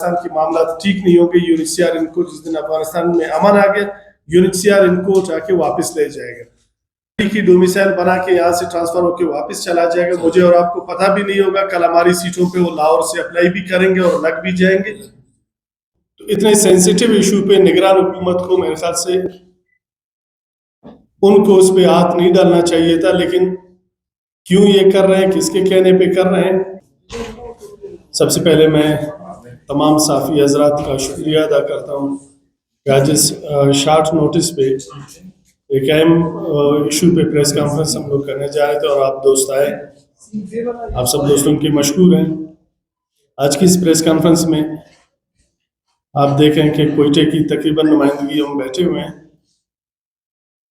की मामला ठीक नहीं होंगे। यूएनएचसीआर इनको जिस दिन अफगानिस्तान में अमन आ गया, यूएनएचसीआर इनको जाके वापस ले जाएगा, की डोमिसाइल बना के यहाँ से ट्रांसफर होके वापस चला जाएगा। मुझे और आपको पता भी नहीं होगा, कल हमारी सीटों पे वो लाहौर से अप्लाई भी करेंगे और लग भी जाएंगे। तो इतने सेंसिटिव इशू पे निगरान हुकूमत को मेरे ख्याल से उनको उस पर हाथ नहीं डालना चाहिए था, लेकिन क्यों ये कर रहे हैं, किसके कहने पे कर रहे हैं। सबसे पहले मैं तमाम साफ़ी हजरात का शुक्रिया अदा करता हूँ कि आज इस शॉर्ट नोटिस पे एक अहम इशू पे प्रेस कॉन्फ्रेंस हम लोग करने जा रहे थे और आप दोस्त आए। आप सब दोस्तों के मशकूर हैं। आज की इस प्रेस कॉन्फ्रेंस में आप देखें कि कोयटे की तकरीबन नुमाइंदगी हम बैठे हुए हैं।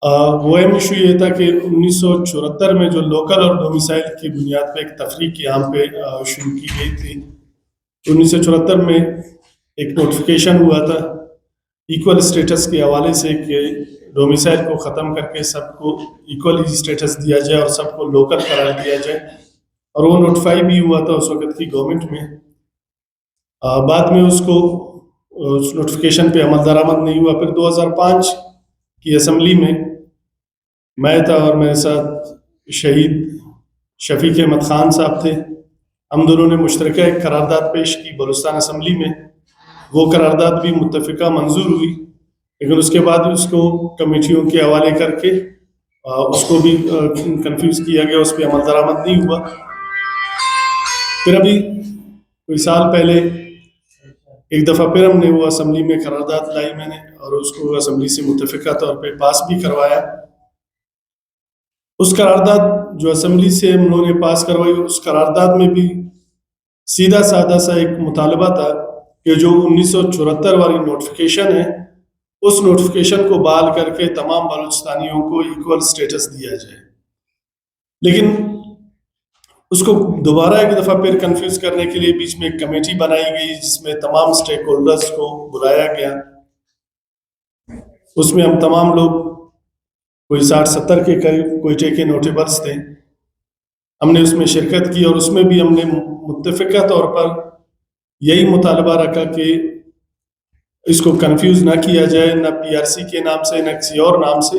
वो अहम इशू ये था कि 1974 में जो लोकल और डोमिसाइल की बुनियाद पे एक तफरीक यहाँ पे शुरू की गई थी। 1974 में एक नोटिफिकेशन हुआ था इक्वल स्टेटस के हवाले से कि डोमिसाइल को ख़त्म करके सबको इक्वल स्टेटस दिया जाए और सबको लोकल करार दिया जाए, और वो नोटिफाई भी हुआ था उस वक्त की गवर्नमेंट में। बाद में उसको उस नोटिफिकेशन पे अमल दरामद नहीं हुआ। फिर 2005 की असम्बली में मैं था और मेरे साथ शहीद शफीक अहमद ख़ान साहब थे। हम दोनों ने मुश्तरका एक करारदाद पेश की बलूचिस्तान असम्बली में। वो करारदाद भी मुत्तफ़िका मंजूर हुई, लेकिन उसके बाद उसको कमेटियों के हवाले करके उसको भी कंफ्यूज किया गया, उस पर अमल दरामद नहीं हुआ। फिर अभी कोई साल पहले एक दफ़ा फिर हमने वो असम्बली में करारदाद लाई मैंने, और उसको असम्बली से मुत्तफ़िका तौर पे पास भी करवाया। उस करारदाद जो असम्बली से हम लोगों ने पास करवाई, उस करारदाद में भी सीधा साधा सा एक मुतालबा था कि जो 1974 वाली नोटिफिकेशन है, उस नोटिफिकेशन को बहाल करके तमाम बलूचिस्तानियों को इक्वल स्टेटस दिया जाए। लेकिन उसको दोबारा एक दफ़ा फिर कंफ्यूज करने के लिए बीच में एक कमेटी बनाई गई, जिसमें तमाम स्टेक होल्डर्स को बुलाया गया। उसमें हम तमाम लोग कोई 60-70 के करीब कोयटे के नोटेबल्स थे। हमने उसमें शिरकत की और उसमें भी हमने मुत्तफ़िका तौर पर यही मुतालबा रखा कि इसको कंफ्यूज ना किया जाए, ना पीआरसी के नाम से, ना किसी और नाम से।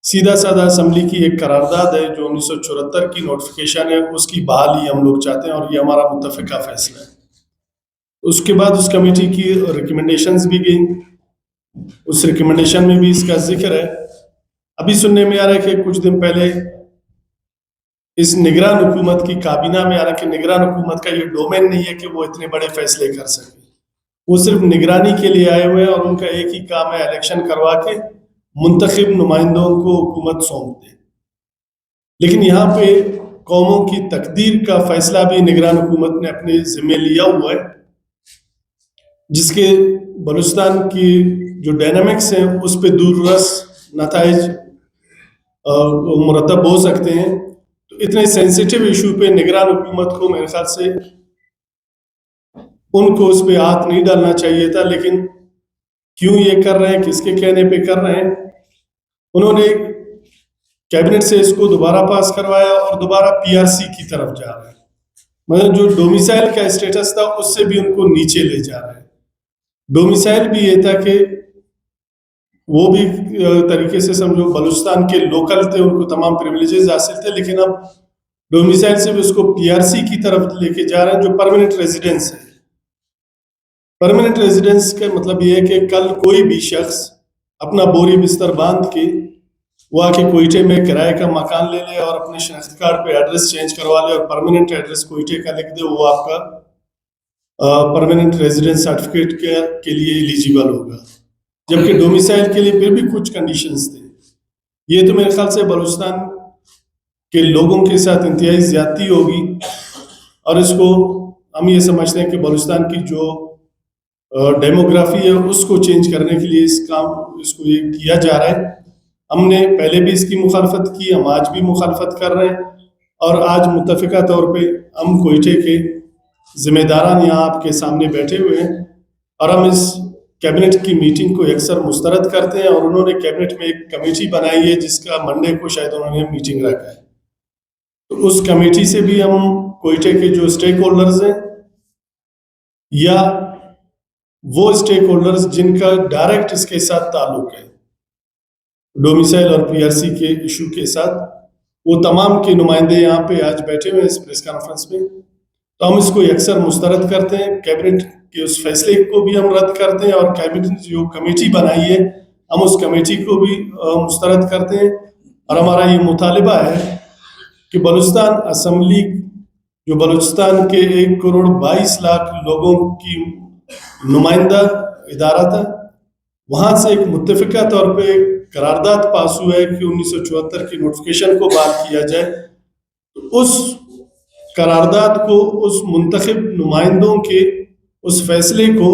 सीधा साधा असम्बली की एक करारदाद है जो 1974 की नोटिफिकेशन है, उसकी बहाली हम लोग चाहते हैं और ये हमारा मुत्तफ़िका फैसला है। उसके बाद उस कमेटी की रिकमेंडेशंस भी गई, उस रिकमेंडेशन में भी इसका जिक्र है। अभी सुनने में आ रहा है कि कुछ दिन पहले इस निगरान हुकूमत की काबीना में आ रहा है कि निगरान हुकूमत का ये डोमेन नहीं है कि वो इतने बड़े फैसले कर सके। वो सिर्फ निगरानी के लिए आए हुए हैं और उनका एक ही काम है इलेक्शन करवा के मुंतखब नुमाइंदों को हुकूमत सौंप दे। लेकिन यहाँ पे कौमों की तकदीर का फैसला भी निगरान हुकूमत ने अपने जिम्मे लिया हुआ है, जिसके बलूचिस्तान की जो डायनामिक्स हैं उस पर दूररस नताइज मुरतब हो सकते हैं। तो इतने सेंसिटिव इशू पे निगरान हुकूमत को मेरे ख्याल से उनको उस पर हाथ नहीं डालना चाहिए था, लेकिन क्यों ये कर रहे हैं, किसके कहने पे कर रहे हैं। उन्होंने कैबिनेट से इसको दोबारा पास करवाया और दोबारा पीआरसी की तरफ जा रहे हैं। मतलब जो डोमिसाइल का स्टेटस था उससे भी उनको नीचे ले जा रहे हैं। डोमिसाइल भी ये था कि वो भी तरीके से समझो बलूचिस्तान के लोकल थे, उनको तमाम प्रिविलेजेस हासिल थे, लेकिन अब डोमिसाइल से भी उसको पीआरसी की तरफ लेके जा रहे हैं जो परमानेंट रेजिडेंस है। परमानेंट रेजिडेंस का मतलब ये है कि कल कोई भी शख्स अपना बोरी बिस्तर बांध के वो आके कोयटे में किराए का मकान ले ले और अपने शनाख्ती कार्ड पे एड्रेस चेंज करवा ले और परमानेंट एड्रेस कोयटे का लिख दे, वो आपका परमानेंट रेजिडेंस सर्टिफिकेट के लिए एलिजिबल होगा। जबकि डोमिसाइल के लिए फिर भी कुछ कंडीशंस थे। ये तो मेरे ख्याल से बलूचिस्तान के लोगों के साथ इंतहाई ज्यादती होगी, और इसको हम ये समझते हैं कि बलूचिस्तान की जो डेमोग्राफी है उसको चेंज करने के लिए इसको ये किया जा रहा है। हमने पहले भी इसकी मुखालफत की, हम आज भी मुखालफत कर रहे हैं, और आज मुत्तफ़िका तौर पे हम कोयटे के जिम्मेदारान यहाँ आपके सामने बैठे हुए हैं और हम इस कैबिनेट की मीटिंग को अक्सर मुस्तरद करते हैं। और उन्होंने कैबिनेट में एक कमेटी बनाई है जिसका मंडे को शायद उन्होंने मीटिंग रखा है। तो उस कमेटी से भी हम कोयटे के जो स्टेक होल्डर्स हैं या वो स्टेक होल्डर्स जिनका डायरेक्ट इसके साथ ताल्लुक है, डोमिसाइल और पीआरसी के इशू के साथ, वो तमाम के नुमाइंदे यहाँ पे आज बैठे हुए हैं इस प्रेस कॉन्फ्रेंस में। तो हम इसको यकसर मुस्तरद करते हैं, कैबिनेट के उस फैसले को भी हम रद्द करते हैं और कैबिनेट ने जो कमेटी बनाई है हम उस कमेटी को भी मुस्तरद करते हैं। और हमारा ये मुतालिबा है कि बलूचिस्तान असम्बली, जो बलूचिस्तान के 1,22,00,000 लोगों की नुमाइंदा इदारा था, वहाँ से एक मुत्तफ़िका तौर पे करारदाद पास हुआ है कि 1974 की नोटिफिकेशन को बहाल किया जाए। तो उस करारदाद को, उस मुंतखब नुमाइंदों के उस फैसले को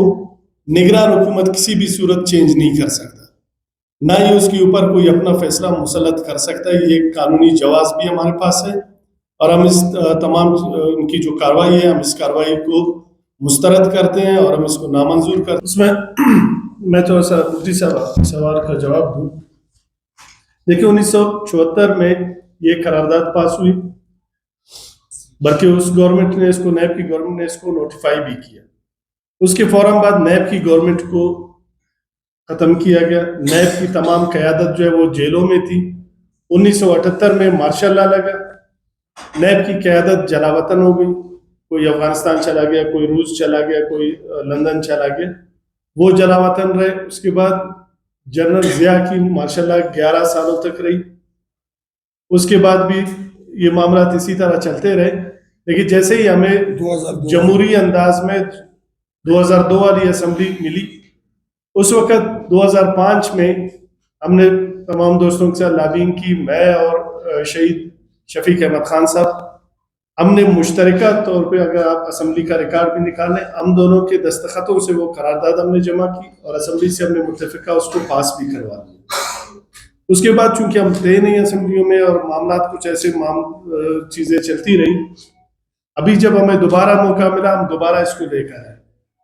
निगरान हुकूमत किसी भी सूरत चेंज नहीं कर सकता, ना ही उसके ऊपर कोई अपना फैसला मुसल्लत कर सकता है। ये एक कानूनी जवाज़ भी हमारे पास है और हम इस तमाम उनकी जो कार्रवाई है, हम इस कार्रवाई को मुस्तरद करते हैं और हम इसको नामंजूर करते हैं। उसमें मैं थोड़ा सा मुफ्ती साहब सवाल का जवाब दूँ। देखिए 1974 में ये करारदाद पास हुई, बल्कि उस गवर्नमेंट ने इसको, नैब की गवर्नमेंट ने इसको नोटिफाई भी किया। उसके फौरन बाद नैब की गवर्नमेंट को ख़त्म किया गया। नैब की तमाम क़यादत जो है वो जेलों में थी। 1978 में मार्शल लॉ लगा, नैब की क़यादत जलावतन हो गई, कोई अफगानिस्तान चला गया, कोई रूस चला गया, कोई लंदन चला गया, वो जलावतन रहे। उसके बाद जनरल ज़िया की मार्शल लॉ 11 सालों तक रही। उसके बाद भी ये मामला इसी तरह चलते रहे, लेकिन जैसे ही हमें जमहूरी अंदाज में 2002 वाली असम्बली मिली, उस वक़्त 2005 में हमने तमाम दोस्तों के साथ लॉबिंग की। मैं और शहीद शफीक अहमद खान साहब, हमने मुश्तरका तौर पे, अगर आप असम्बली का रिकॉर्ड भी निकालें, हम दोनों के दस्तखतों से वो करारदाद हमने जमा की और असम्बली से हमने मुत्तफ़िका उसको पास भी करवा दिया। उसके बाद चूंकि हम थे नहीं असम्बलियों में और मामला कुछ ऐसे चीज़ें चलती रही, अभी जब हमें दोबारा मौका मिला हम दोबारा इसको लेकर आए।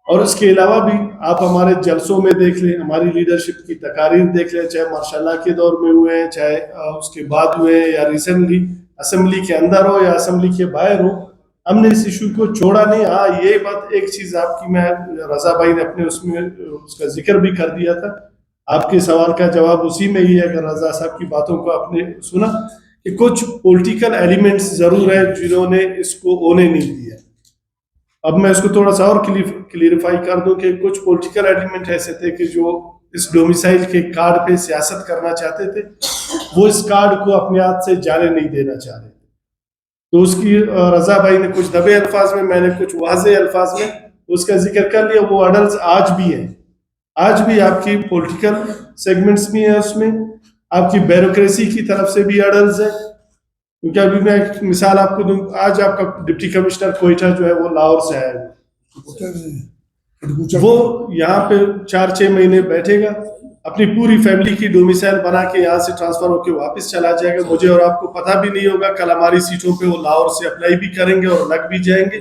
और उसके अलावा भी आप हमारे जलसों में देख लें, हमारी लीडरशिप की तकारीर देख लें, चाहे मार्शल लॉ के दौर में हुए हैं, चाहे उसके बाद हुए हैं, या रिसेंटली असम्बली के अंदर हो या असम्बली के बाहर हो, हमने इस इशू को छोड़ा नहीं। हाँ, ये बात एक चीज़ आपकी, मैं रजा भाई ने अपने उसमें उसका जिक्र भी कर दिया था, आपके सवाल का जवाब उसी में ही है। अगर रजा साहब की बातों को आपने सुना कि कुछ पॉलिटिकल एलिमेंट्स ज़रूर है जिन्होंने इसको होने नहीं दिया। अब मैं इसको थोड़ा सा और क्लियरिफाई कर दूं कि कुछ पॉलिटिकल एलिमेंट ऐसे थे कि जो इस डोमिसाइल के कार्ड पे सियासत करना चाहते थे, वो इस कार्ड को अपने हाथ से जाने नहीं देना चाह रहे थे। तो उसकी रजा भाई ने कुछ दबे अल्फाज में, मैंने कुछ वाज़े अल्फाज में उसका जिक्र कर लिया। वो अडल्ट आज भी है, आज भी आपकी पॉलिटिकल सेगमेंट्स भी है, उसमें आपकी ब्यूरोक्रेसी की तरफ से भी अडल्ट है। क्योंकि अभी मैं एक मिसाल आपको दूं, आज आपका डिप्टी कमिश्नर कोयटा जो है वो लाहौर से आया है, वो यहाँ पे 4-6 महीने बैठेगा, अपनी पूरी फैमिली की डोमिसाइल बना के यहाँ से ट्रांसफर होके वापस चला जाएगा। मुझे और आपको पता भी नहीं होगा, कल हमारी सीटों पे वो लाहौर से अप्लाई भी करेंगे और लग भी जाएंगे,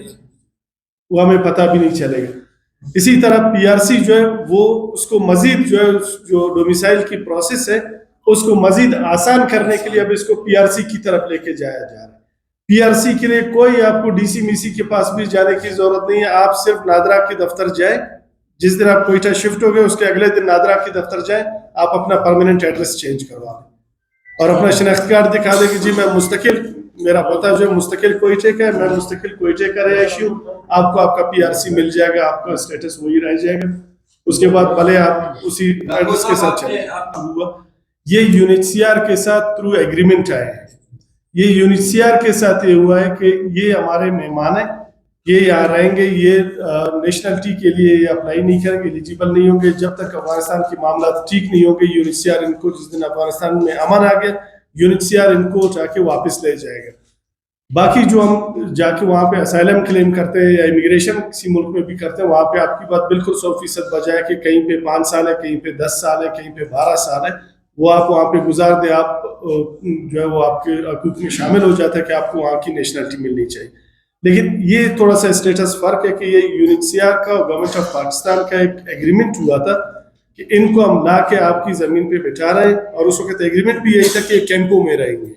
वो हमें पता भी नहीं चलेगा। इसी तरह पीआरसी जो है वो, उसको मजीद जो है, जो डोमिसाइल की प्रोसेस है उसको मजीद आसान करने के लिए अब इसको पीआरसी की तरफ लेके जाया जा रहा है। पीआरसी के लिए कोई आपको डीसी मीसी के पास भी जाने की जरूरत नहीं है। आप सिर्फ नादरा के दफ्तर जाए, जिस दिन आप कोयटा शिफ्ट हो गए उसके अगले दिन नादरा के दफ्तर जाए, आप अपना परमानेंट एड्रेस चेंज करवा लें और अपना शनाख्ती कार्ड दिखा दें कि जी मैं मुस्तकिल, मेरा पता जो है मुस्तकिल कोयटे का है, मैं मुस्तकिल कोयटे का रहायशी हूँ, आपको आपका पीआरसी मिल जाएगा, आपका स्टेटस वही रह जाएगा। उसके बाद भले आप उसी एड्रेस के साथ चले। हुआ ये यूएनएचसीआर के साथ थ्रू एग्रीमेंट आए हैं। ये यूएनएचसीआर के साथ ये हुआ है कि ये हमारे मेहमान हैं, ये यहाँ रहेंगे, ये नेशनलिटी के लिए ये अप्लाई नहीं करेंगे, एलिजिबल नहीं होंगे जब तक अफगानिस्तान के मामला ठीक नहीं होंगे। यूएनएचसीआर इनको, जिस दिन अफगानिस्तान में अमन आ गया, यूएनएचसीआर इनको जाके वापस ले जाएगा। बाकी जो हम जाके वहाँ पे असाइलम क्लेम करते हैं या इमिग्रेशन किसी मुल्क में भी करते हैं, वहाँ पे आपकी बात बिल्कुल 100% बजाय कि कहीं पे 5 साल है, कहीं पे 10 साल है, कहीं पे 12 साल है, वो आप वहाँ पे गुजार दे, आप जो है वो आपके हकूक में शामिल हो जाता है कि आपको वहाँ की नेशनलिटी मिलनी चाहिए। लेकिन ये थोड़ा सा स्टेटस फर्क है कि ये यूएनएचसीआर का और गवर्नमेंट ऑफ पाकिस्तान का एक एग्रीमेंट हुआ था कि इनको हम ला के आपकी ज़मीन पे बिठा रहे हैं, और उस वक्त एग्रीमेंट भी यही था कि कैंपों में रहेंगे।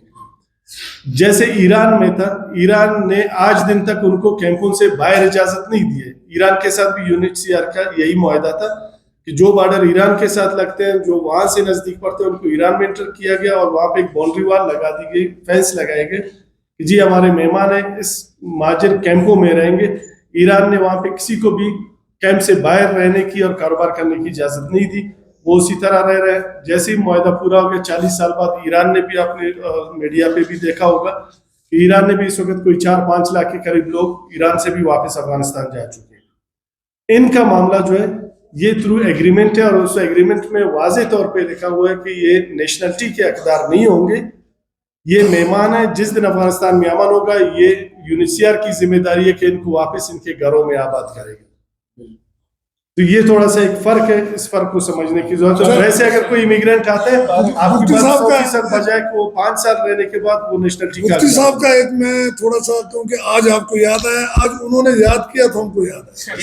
जैसे ईरान में था, ईरान ने आज दिन तक उनको कैंपों से बाहर इजाजत नहीं दी है। ईरान के साथ भी यूएनएचसीआर का यही मुआहदा था कि जो बॉर्डर ईरान के साथ लगते हैं, जो वहां से नजदीक पड़ते हैं, उनको ईरान में एंटर किया गया और वहां पे एक बाउंड्री वॉल लगा दी गई, फेंस लगाए गए कि जी हमारे मेहमान है, इस माजिर कैंपों में रहेंगे। ईरान ने वहां पे किसी को भी कैंप से बाहर रहने की और कारोबार करने की इजाजत नहीं दी, वो उसी तरह रह रहे हैं। जैसे ही मुआहदा पूरा हो गया 40 साल बाद, ईरान ने भी अपने मीडिया पे भी देखा होगा कि ईरान ने भी इस वक्त कोई 4-5 लाख के करीब लोग ईरान से भी वापस अफगानिस्तान जा चुके हैं। इनका मामला जो है ये थ्रू एग्रीमेंट है, और उस एग्रीमेंट में वाजे तौर पे लिखा हुआ है कि ये नेशनलिटी के हकदार नहीं होंगे, ये मेहमान है। जिस दिन अफगानिस्तान में अमन होगा, ये यूएनएचसीआर की जिम्मेदारी है कि इनको वापस इनके घरों में आबाद करेगा। तो ये थोड़ा सा एक फर्क है, इस फर्क को समझने की जरूरत है। वैसे अगर कोई इमिग्रेंट आता है, आपकी बात 100% बजाय कि वो 5 साल रहने के बाद वो नेशनलिटी का। मुफ्ती साहब का एक मैं थोड़ा सा, क्योंकि आज आपको याद आया, आज उन्होंने याद किया तो हमको याद है।